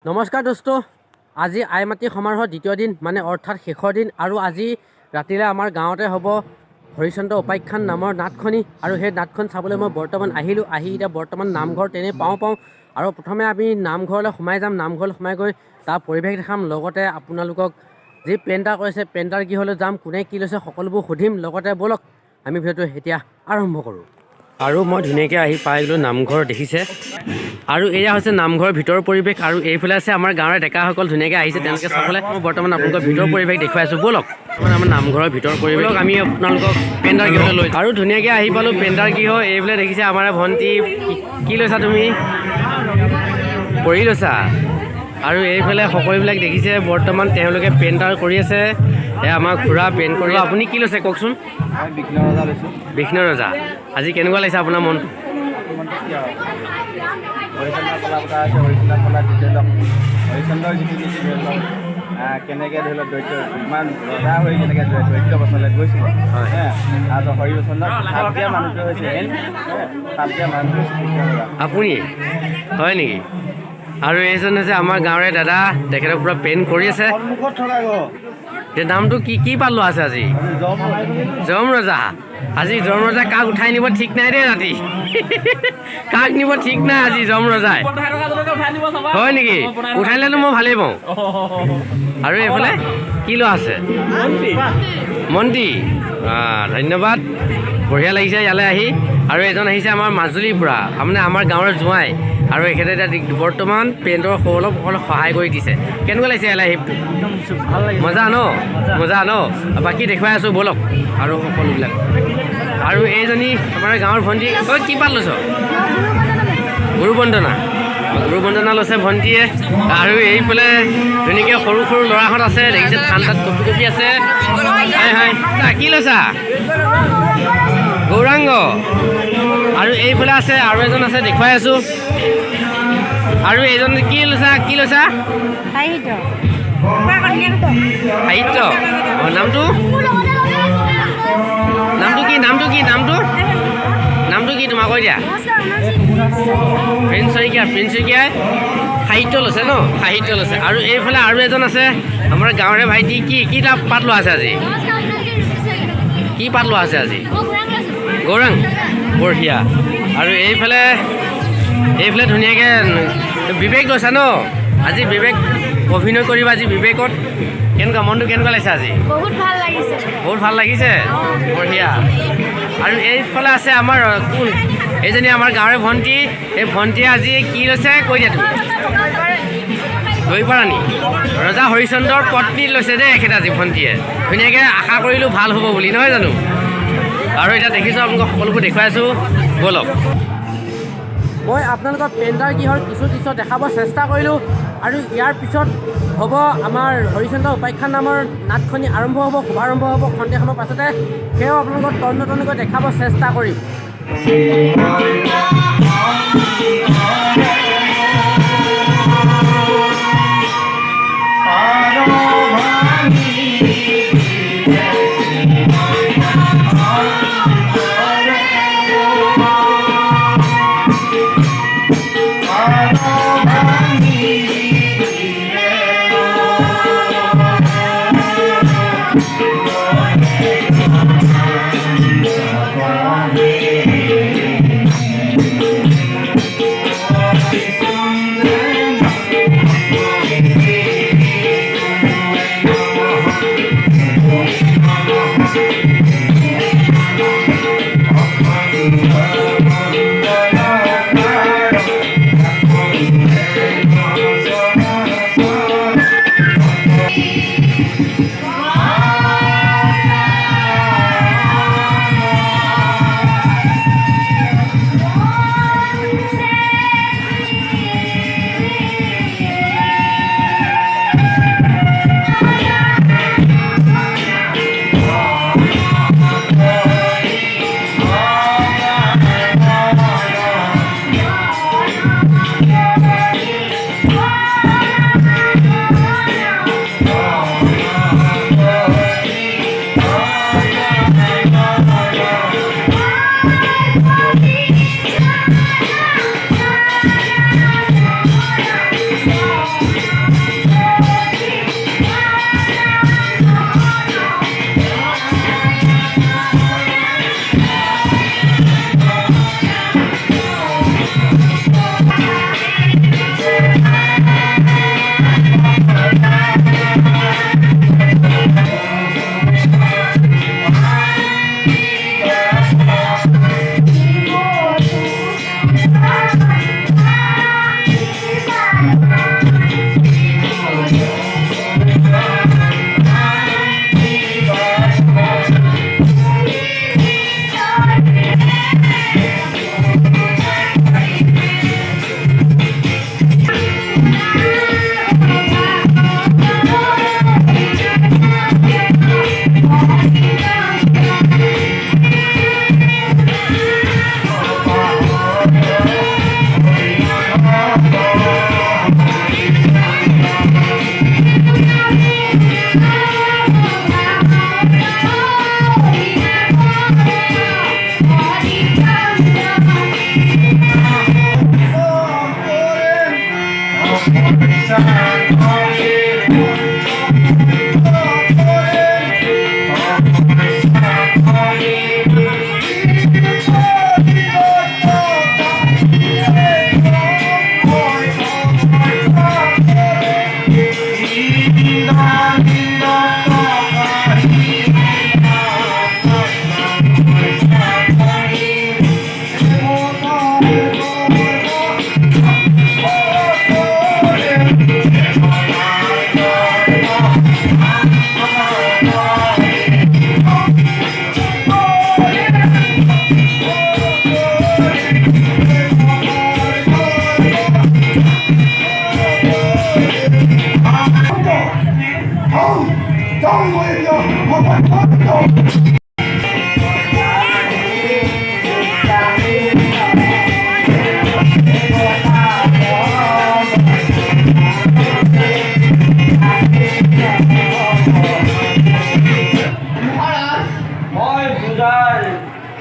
নমস্কাৰ দোস্ত, আজি আইমাতৃ সমাৰোহৰ দ্বিতীয় দিন মানে অৰ্থাৎ শেষৰ দিন আৰু আজি ৰাতিলৈ আমাৰ গাঁৱতে হ'ব হৰিচন্দ্ৰ উপাখ্যান নামৰ নাটখনি আৰু সেই নাটখন চাবলৈ মই বৰ্তমান আহিলোঁ। এতিয়া বৰ্তমান নামঘৰ তেনেই পাওঁ আৰু প্ৰথমে আমি নামঘৰলৈ সোমাই যাম। নামঘৰলৈ সোমাই গৈ তাৰ পৰিৱেশ দেখাম, লগতে আপোনালোকক যি পেণ্টাৰ কৰিছে পেণ্টাৰ গৃহলৈ যাম, কোনে কি লৈছে সকলোবোৰ সুধিম। লগতে ব'লক আমি ভিডিঅ'টো এতিয়া আৰম্ভ কৰোঁ। আৰু মই ধুনীয়াকৈ আহি পাই গ'লোঁ নামঘৰ, দেখিছে। আৰু এয়া হৈছে নামঘৰৰ ভিতৰৰ পৰিৱেশ আৰু এইফালে আছে আমাৰ গাঁৱৰ ডেকাসকল ধুনীয়াকৈ আহিছে, তেওঁলোকে চাবলৈ মই বৰ্তমান আপোনালোকৰ ভিতৰৰ পৰিৱেশ দেখুৱাই আছোঁ। ব'লক আমাৰ নামঘৰৰ ভিতৰৰ পৰিৱেশ আমি আপোনালোকক পেণ্টাৰ গৃহলৈ লৈ আৰু ধুনীয়াকৈ আহি পালোঁ পেণ্টাৰ গৃহ। এইফালে দেখিছে আমাৰ ভণ্টি, কি লৈছা তুমি? পঢ়ি লৈছা। আৰু এইফালে সকলোবিলাক দেখিছে বৰ্তমান তেওঁলোকে পেণ্টাৰ কৰি আছে। আমাৰ খুৰা পেণ্ট কৰিব। আপুনি কি লৈছে কওকচোন? বিষ্ণু ৰজা। আজি কেনেকুৱা লাগিছে আপোনাৰ মনটো? হৰিচন্দ্ৰৰ যিটো নীতি ধৰি লওক কেনেকৈ ধৰি লওক দৈত্য ইমান ৰজা হৈ কেনেকৈ দৈত্য বচলৈ গৈছিলে আৰু হৰিচন্দ্ৰক সাপ দিয়া মানুহটো হৈছে সাপ দিয়া মানুহটো আপুনি হয় নেকি? আৰু এইজন হৈছে আমাৰ গাঁৱৰে দাদা, তেখেতৰ পূৰা পেণ্ট কৰি আছে। সন্মুখত থকা নামটো কি পাত লোৱা আছে আজি? যম ৰজা। আজি যম ৰজা কাক উঠাই নিব ঠিক নাই দেই, ৰাতি কাক নিব ঠিক নাই আজি যম ৰজাই। হয় নেকি? উঠাইলেতো মই ভালেই পাওঁ। আৰু এইফালে কি লোৱা আছে? মন্ত্ৰী। ধন্যবাদ, বঢ়িয়া লাগিছে ইয়ালৈ আহি। আৰু এজন আহিছে আমাৰ মাজুলীৰ পৰা, মানে আমাৰ গাঁৱৰ জোঁৱাই, আৰু এখেতে এতিয়া বৰ্তমান পেণ্টৰ অলপ সহায় কৰি দিছে। কেনেকুৱা লাগিছে ইয়ালৈ আহি? মজা ন? মজা ন? বাকী দেখুৱাই আছোঁ ব'লক আৰু সকলোবিলাক। আৰু এইজনী আমাৰ গাঁৱৰ ভণ্টি, কি পাত লৈছ? গুৰু বন্দনা। গুৰু বন্দনা লৈছে ভণ্টিয়ে। আৰু এইফালে ধুনীয়াকৈ সৰু সৰু ল'ৰাহঁত আছে, দেখিছে ঠাণ্ডাত কপি আছে। হয় হয়, কি লৈছা? গৌৰাংগ। আৰু এইফালে আছে আৰু এজন আছে, দেখুৱাই আছোঁ। আৰু এইজন কি লৈছা? সাহিত্য। নামটো কি তোমাক কৈ দিয়া? প্ৰিন্স শইকীয়াই সাহিত্য লৈছে ন? সাহিত্য লৈছে। আৰু এইফালে আৰু এজন আছে আমাৰ গাঁৱৰে ভাইটি, কি পাত লোৱা আছে আজি? কি পাত লোৱা আছে আজি? গৌৰাং। বঢ়িয়া। আৰু এইফালে ধুনীয়াকৈ বিবেক লৈছা ন? আজি বিবেক অভিনয় কৰিবা আজি বিবেকত। কেনেকুৱা মনটো কেনেকুৱা লাগিছে আজি? বহুত ভাল লাগিছে। বঢ়িয়া। আৰু এইফালে আছে আমাৰ কোন? এইজনী আমাৰ গাঁৱৰে ভণ্টি। এই ভণ্টিয়ে আজি কি লৈছে কৈ দিয়া তুমি? দৈপাৰাণী। ৰজা হৰিচন্দ্ৰৰ পত্নী লৈছে দেই এখেতে আজি ভণ্টিয়ে। ধুনীয়াকৈ আশা কৰিলোঁ ভাল হ'ব বুলি, নহয় জানো? আৰু এতিয়া দেখিছোঁ আপোনালোকক সকলোবোৰ দেখুৱাই আছোঁ, ব'লক। মই আপোনালোকক পেণ্টাৰ গৃহৰ কিছু দৃশ্য দেখাব চেষ্টা কৰিলোঁ। আৰু ইয়াৰ পিছত হ'ব আমাৰ হৰিচন্দ্ৰ উপাখ্যান নামৰ নাটখনি আৰম্ভ হ'ব, শুভাৰম্ভ হ'ব সন্ধিয়াখনৰ পাছতে। সেয়াও আপোনালোকক তন্নতন্নকৈ দেখাব চেষ্টা কৰিম।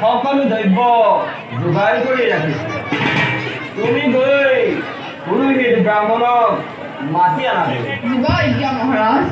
সকলো দ্ৰব্য যোগাৰ কৰি ৰাখিছোঁ তুমি গৈ পুৰোহিত ব্ৰাহ্মণক মাতি আনাগৈ মহাৰাজ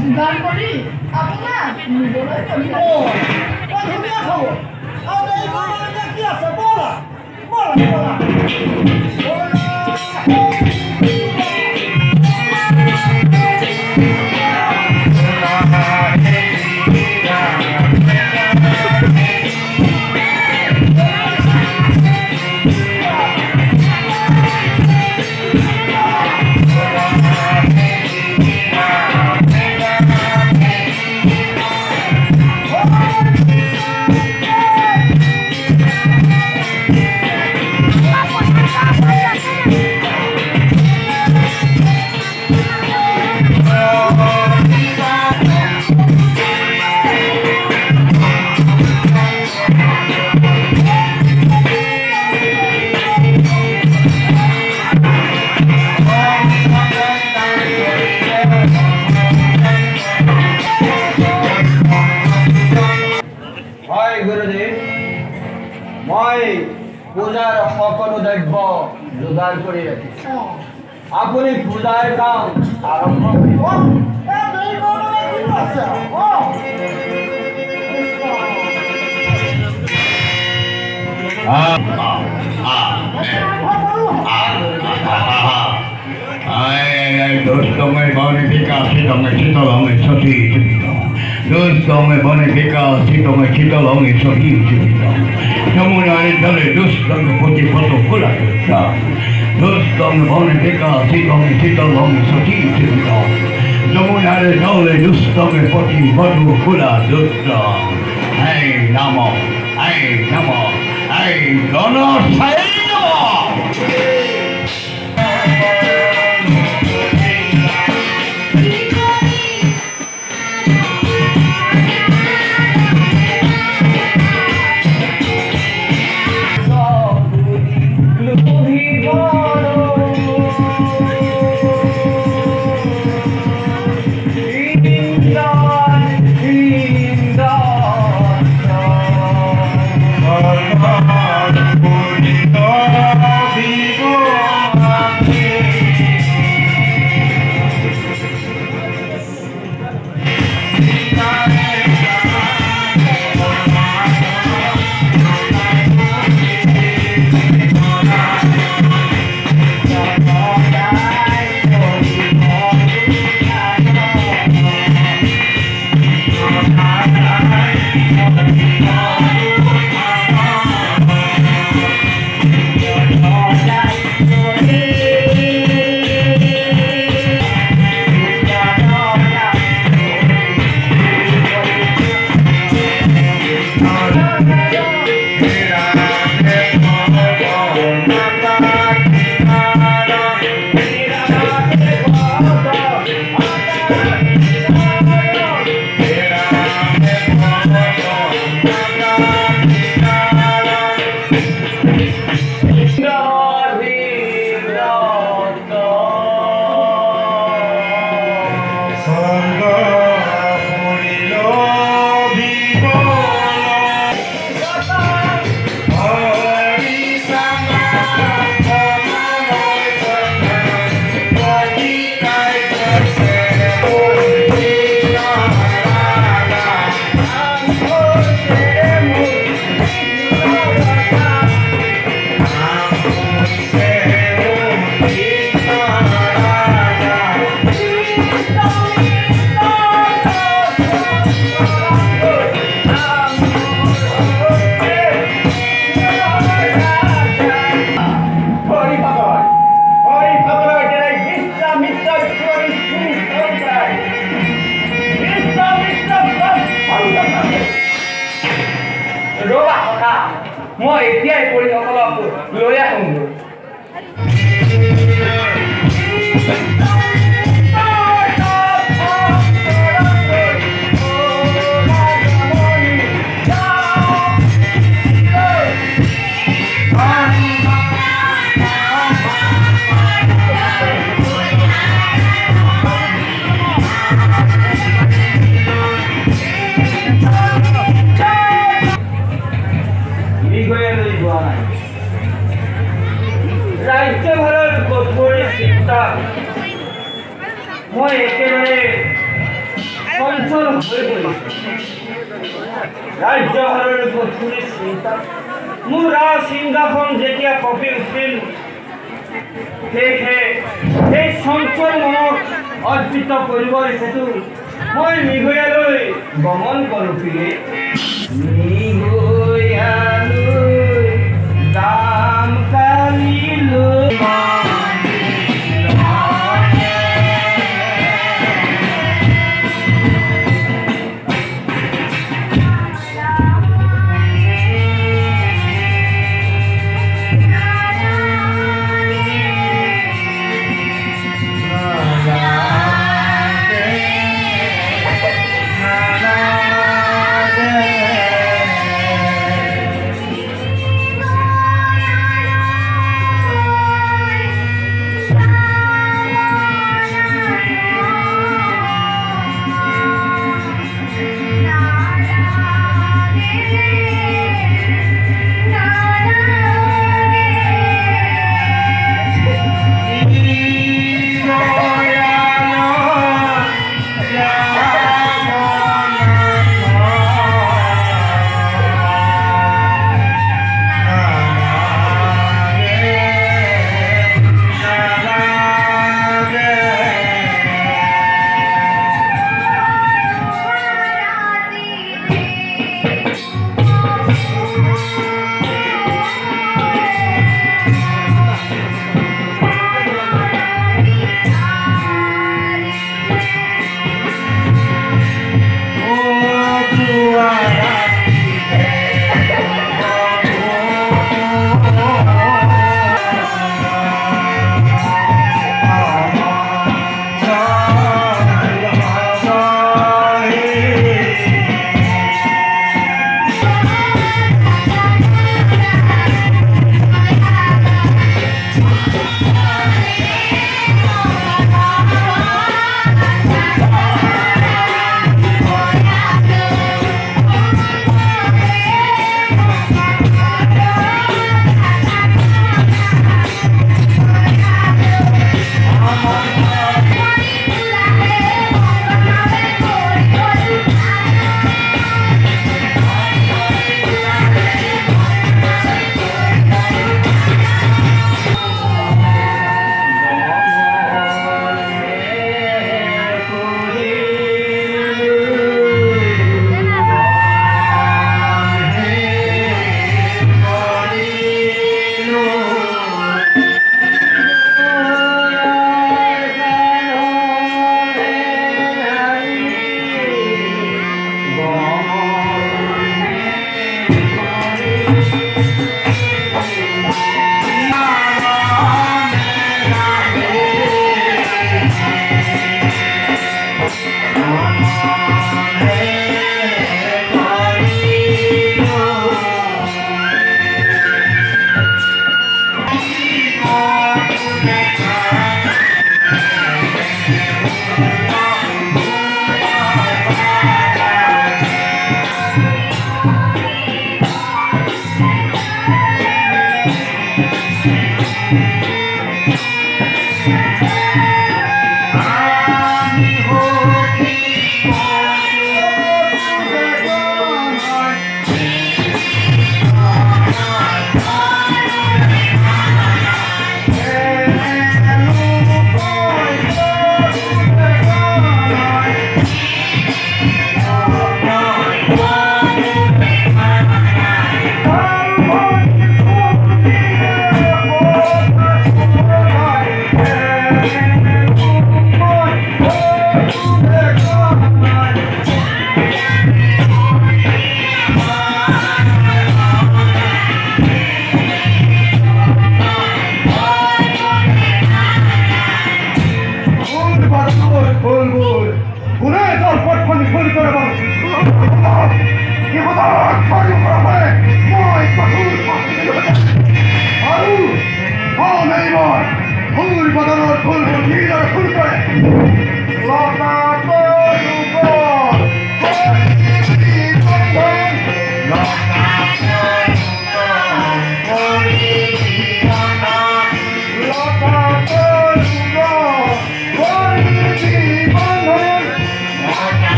যোগাৰ কৰি আপোনাক নিবলৈ কৰিব ধুনীয়া খবৰ আৰু এইখন কি আছে বলা বলা মই পূজাৰ সকলো দ্ৰব্য যোগাৰ কৰি ৰাখিছোঁ আপুনি পূজাৰ কাম আৰম্ভ কৰিব Dostome bonifica, sitome citolome soti cipito. Dostome bonifica, sitome citolome soti cipito. Namunare dale dostome poti poto kula cipito. Dostome bonifica, sitome citolome soti cipito. Namunare dale dostome poti poto kula cipito. Hey namo, hey dono sayo. Oh মই এতিয়াই পৰিসকলক লৈ আহোঁ। ৰাজ্যভাৰৰ কঠোৰ চিন্তা মই একেবাৰে চঞ্চল হৈ পৰিছোঁ। ৰাজ্যভাৰৰ কঠোৰ চিন্তা মোৰ সিংহাসন যেতিয়া কঁপি উঠিল, সেয়েহে সেই চঞ্চল মনক অৰ্পিত কৰিবৰ হেতু মই মৃগয়ালৈ গমন কৰোঁ। মৃগয়ালৈ যাম কালিলৈ।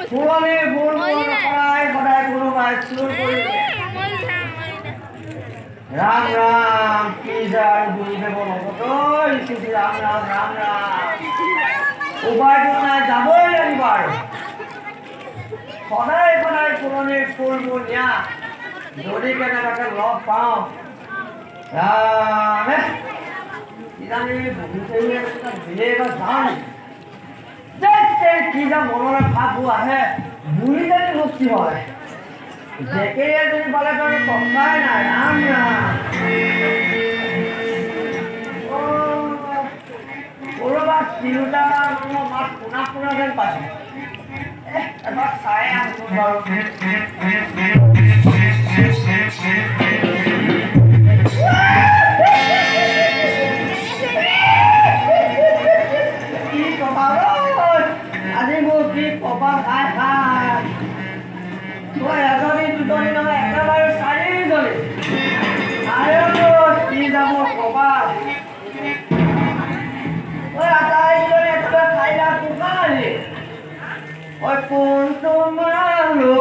পুৰণি ফুলবোৰ সদায় সদায় কোনোবাই চুৰ কৰি ৰাম ৰাম কি যে আৰু গুৰুদেৱ লগত ৰাম ৰাম ৰাম ৰাম উপায়টো নাই যাবই লাগিব আৰু সদায় সদায় পুৰণি ফুলবোৰ নিয়া যদি কেনেবাকৈ লগ পাওঁ ৰামে কিজানি দিলে বা যাওঁ কি যা মনলৈ ভাববোৰ আহে বুঢ়ী জানি ভক্তি হয় ডেকেৰীয়া যদি পালে তই কথাই নাই ৰাম ৰাম ক'ৰবাত তিৰোতা মানুহৰ মাত শুনা শুনা যেন পাইছোঁ এবাৰ চাই আছোঁ বাৰু কি কবা আজি মোৰ কি কবা খাই খাই মই এজনী দুজনী নহয় একেবাৰে চাৰিজনী আৰু কি যাব কবা ওই আটাইজনী একেবাৰে খাইলা কোকালি ওই কোনটো মালো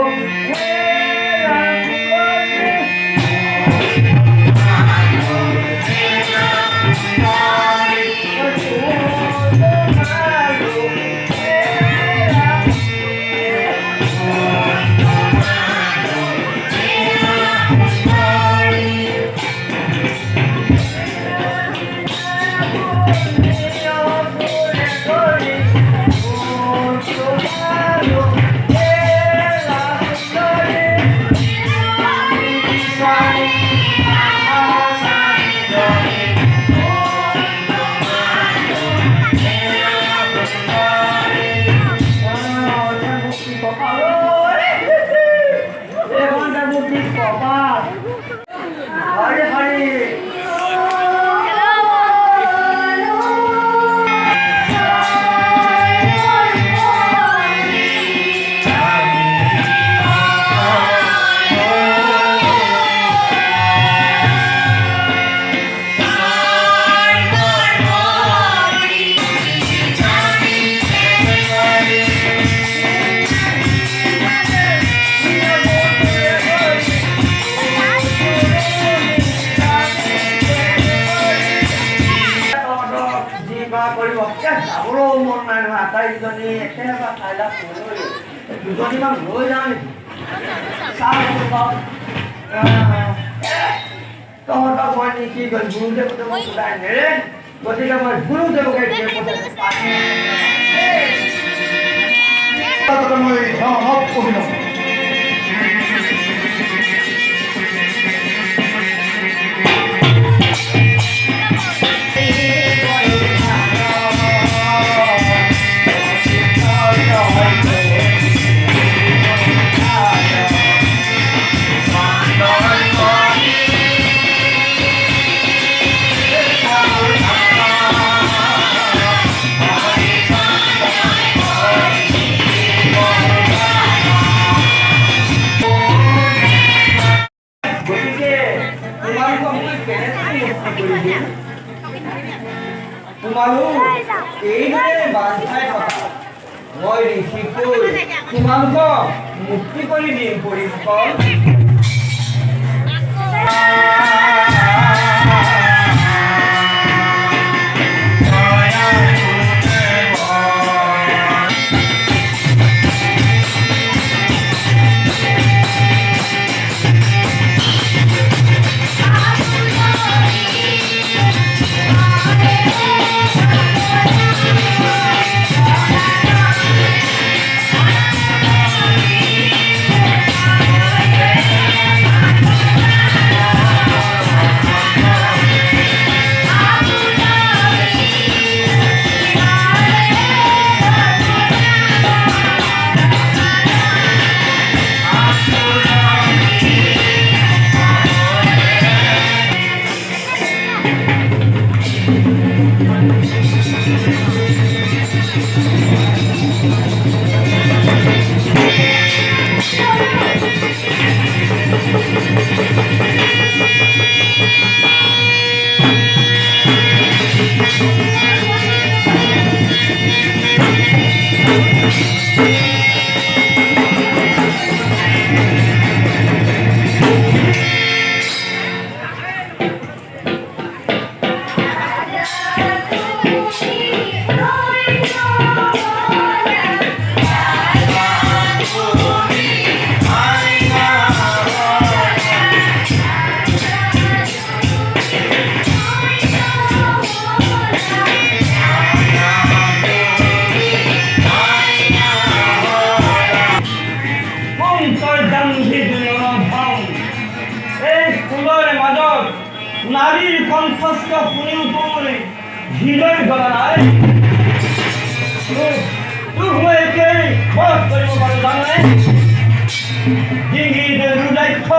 যাবলৈও মন নাই নহয় আটাইকেইজনী একেবাৰে খাইলা দুজনীমান লৈ যাওঁ নেকি তহঁতক মই নিকি গ'ল গুৰুদেৱতে মই ওলাই নেৰে গতিকে মই গুৰুদেৱকে মই পঢ়ি লওঁ তোমালোক এইদৰে বান্ধ খাই থকা মই ঋষিকৈ তোমালোকক মুক্তি কৰি দিম পৰীক্ষক নাৰীৰ কণ্ঠস্থ শুনিও তোৰ হৃদয় গলা নাই তোক মই একেই বধ কৰিব পাৰোঁ জানানে ডিঙিত ৰুদাক্ষ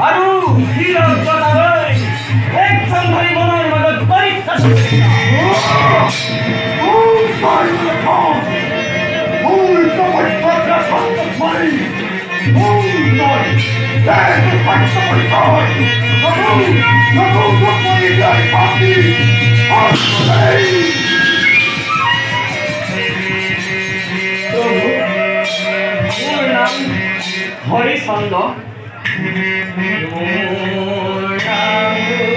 আৰু শিৰত জতালৈ একজন ধৰি মনৰ মাজত পৰীক্ষা মোৰ নাম হৰিচন্দ্ৰ মোৰ নাম হৈছে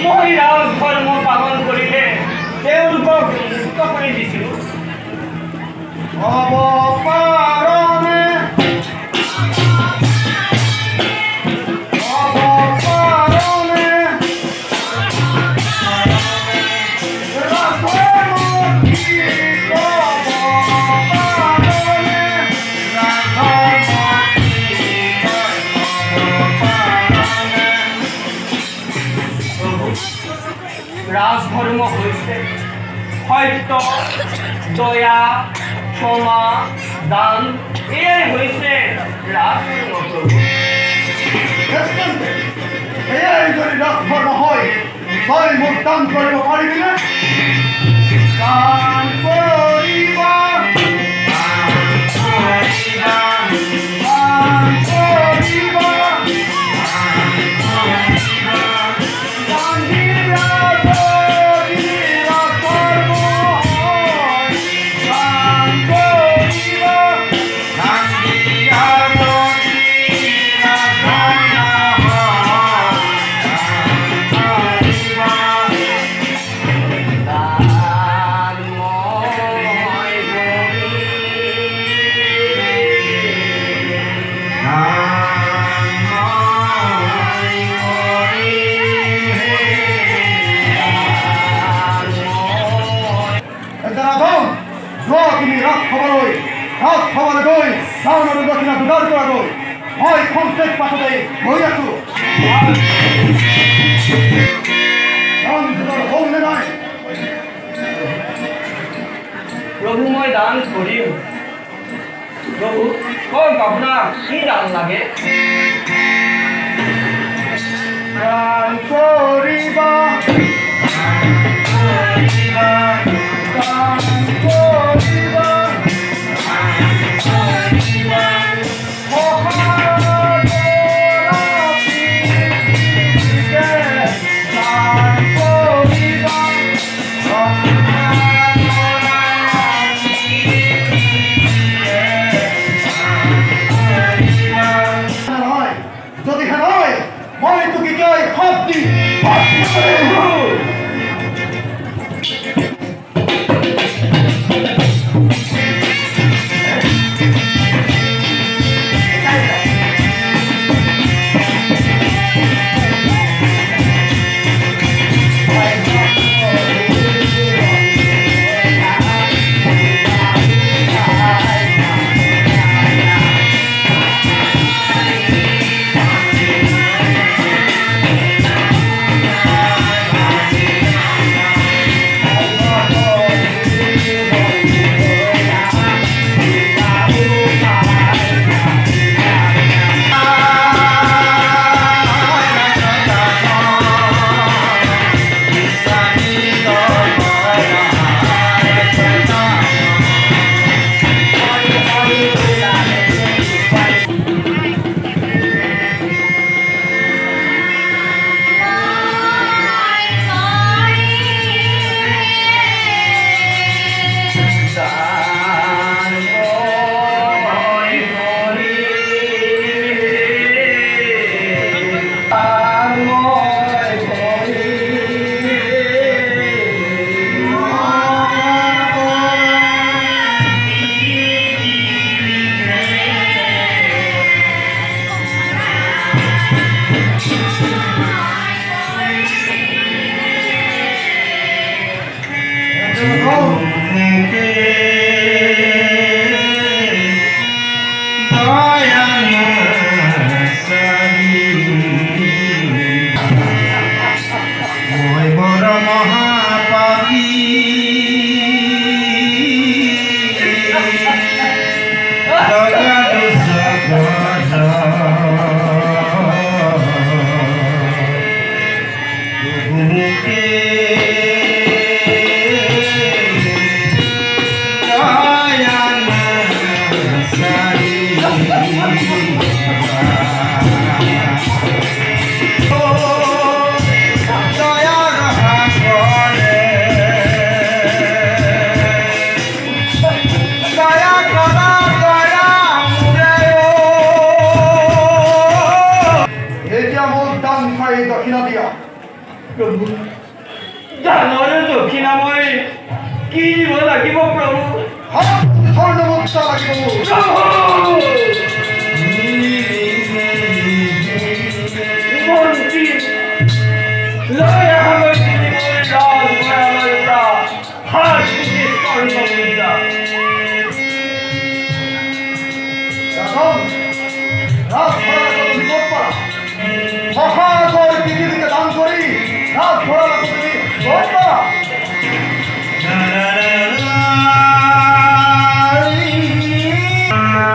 মই ৰাজ ধৰ্ম পালন কৰিলে তেওঁলোকক মুক্ত কৰি দিছিলোঁ ৰাজধৰ্ম হৈছে সত্য দয়া ক্ষমা দান এয়াই হৈছে ৰাজধৰ্ম এয়াই যদি ৰাজধৰ্ম হয় তই মোক দান কৰিব পাৰিবিনে দান কৰিবা ৰাজসভালৈ গৈ চাউল আৰু দক্ষিণা যোগাৰ কৰাকৈ মই খন্তেক পাছতে গৈ আছো হ'লনে নাই প্ৰভু মই দান কৰিম প্ৰভু কওক আপোনাক কি দান লাগে দান কৰিবা প্ৰভু দানৰ দক্ষিণাময় কি দিব লাগিব প্ৰভু স্বৰ্ণমুক্ত লাগিব প্ৰভু মন্ত্ৰী লৈ আহগৈ তিনি মোৰ ৰাজভঁৰালৰ পৰা 7 কোটি স্বৰ্ণমুদ্ৰা মহাগর পৃথিবীকে দান করি রাত ভরা তুমি ভোট করা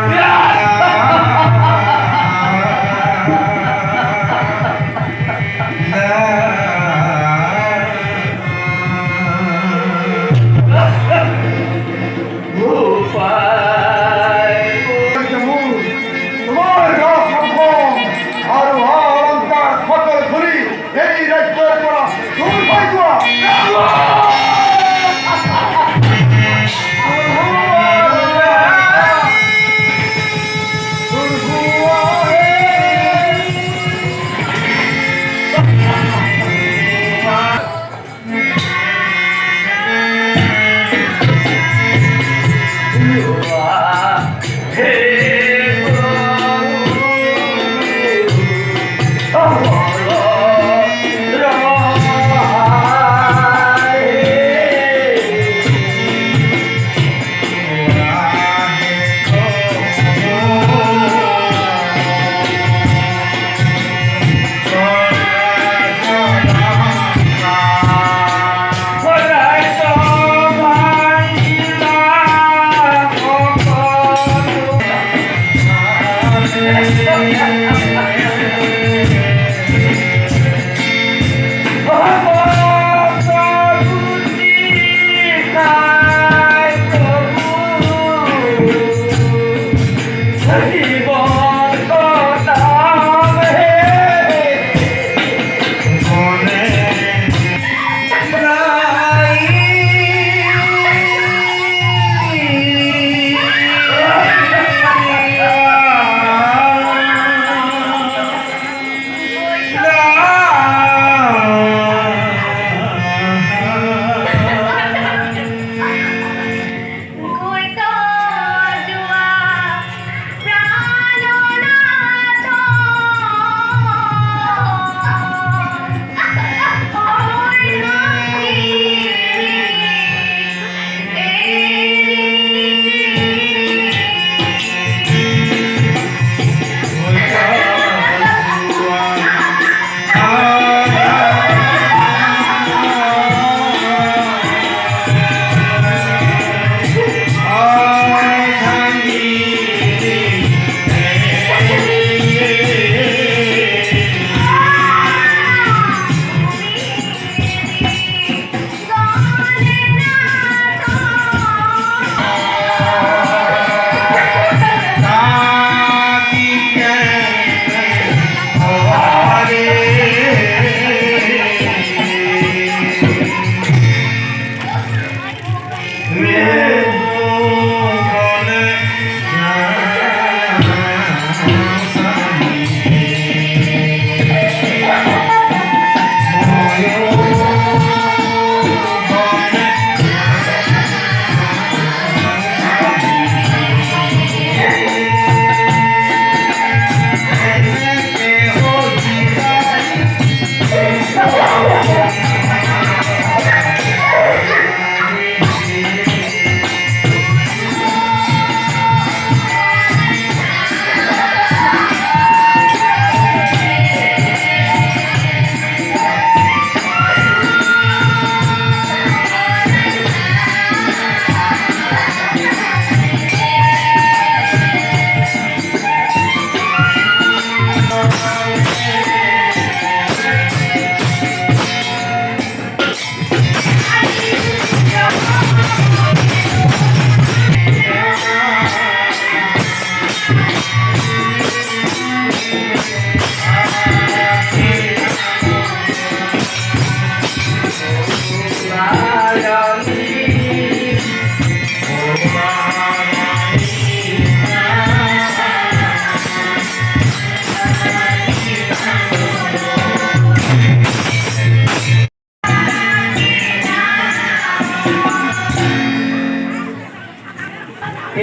Yeah!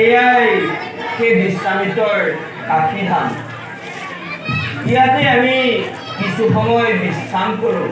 এয়াই সেই বিশ্বামিত্ৰৰ কাশী ধাম। ইয়াতে আমি কিছু সময় বিশ্ৰাম কৰোঁ।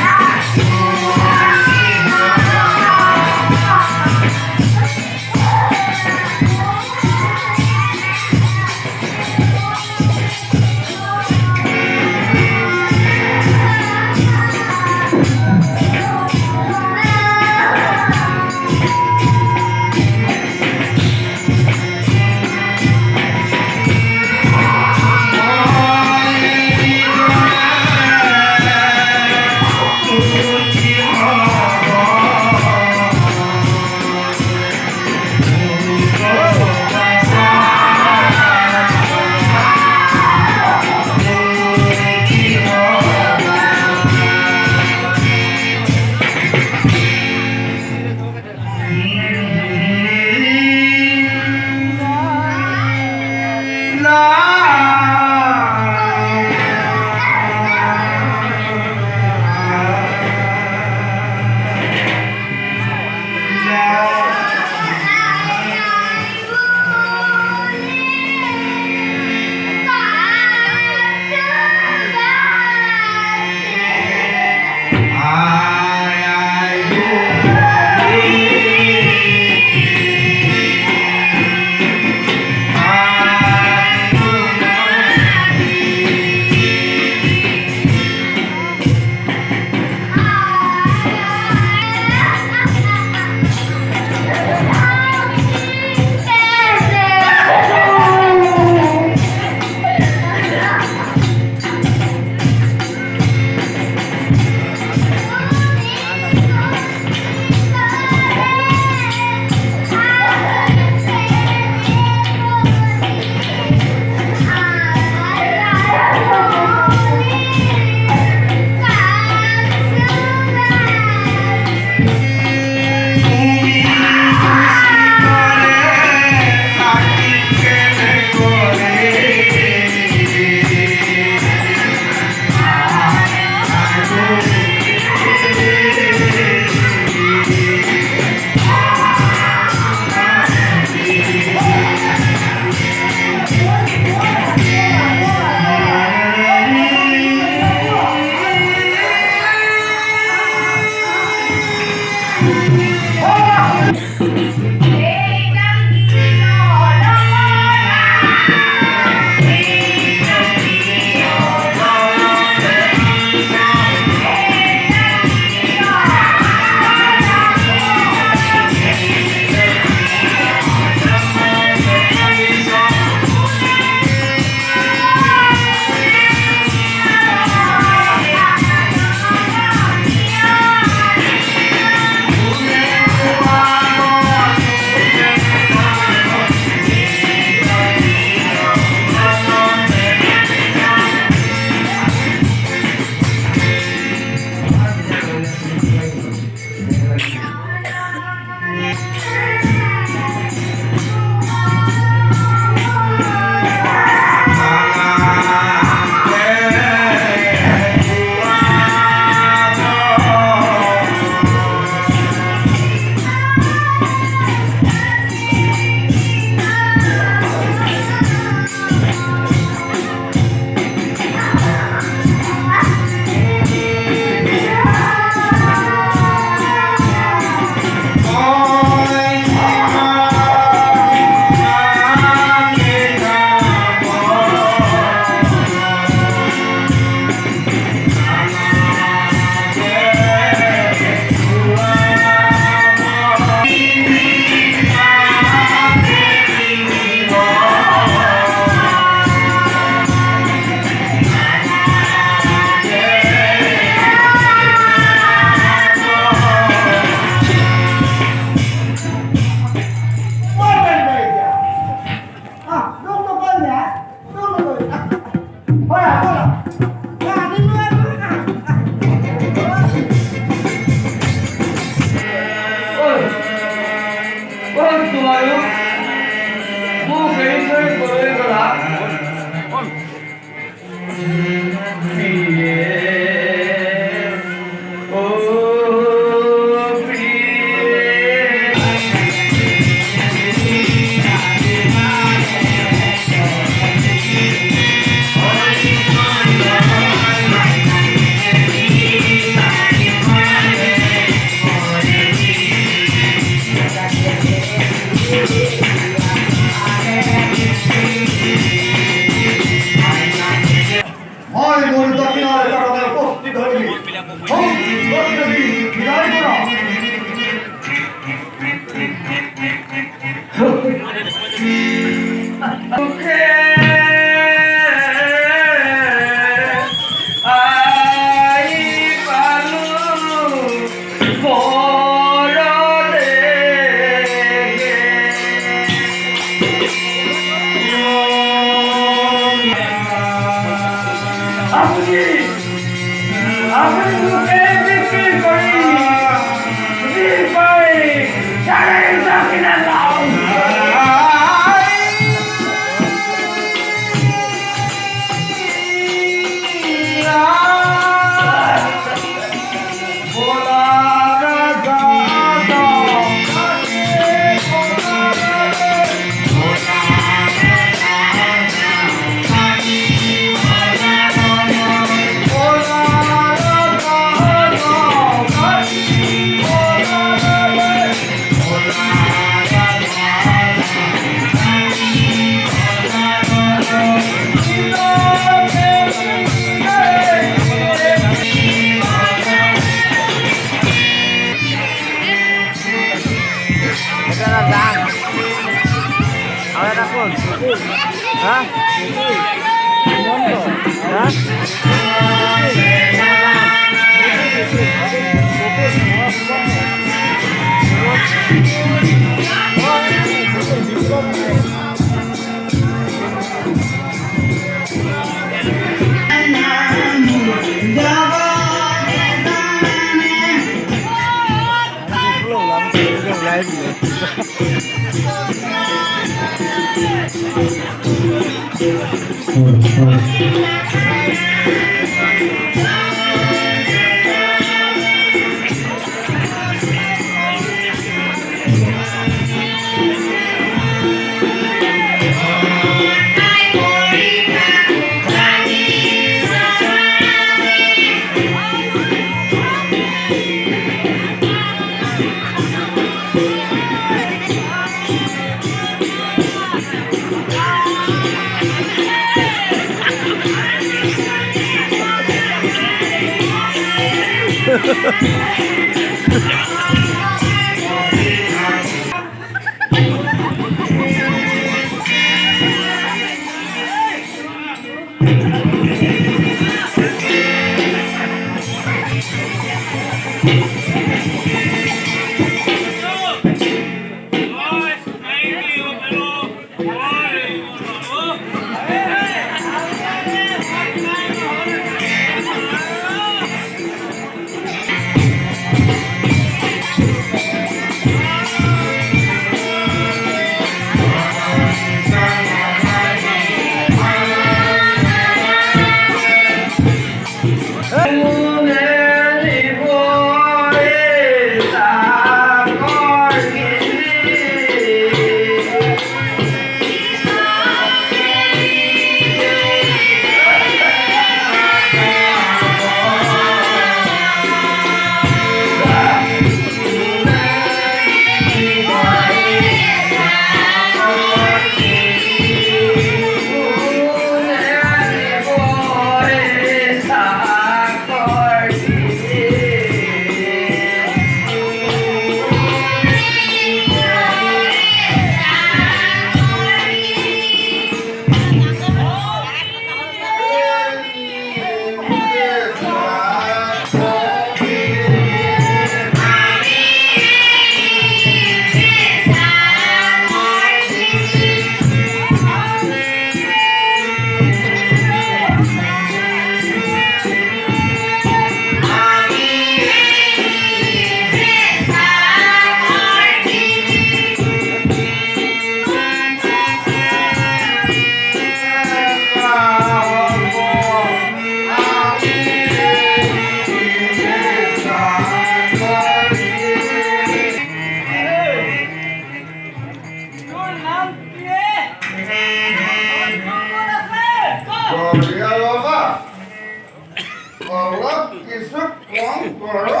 অলপ কিছু কম করো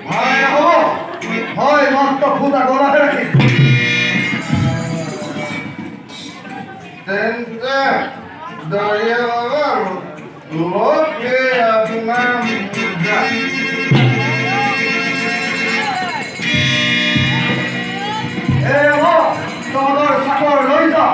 হয় হ'ব হয় মাত্ৰ ফুটা গলাহে ৰাখি তেন্তে দৰিয়া বাবা লগে আপোনাৰ মুদ্ৰা তহঁতৰ চাকৰ লৈ যা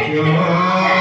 Your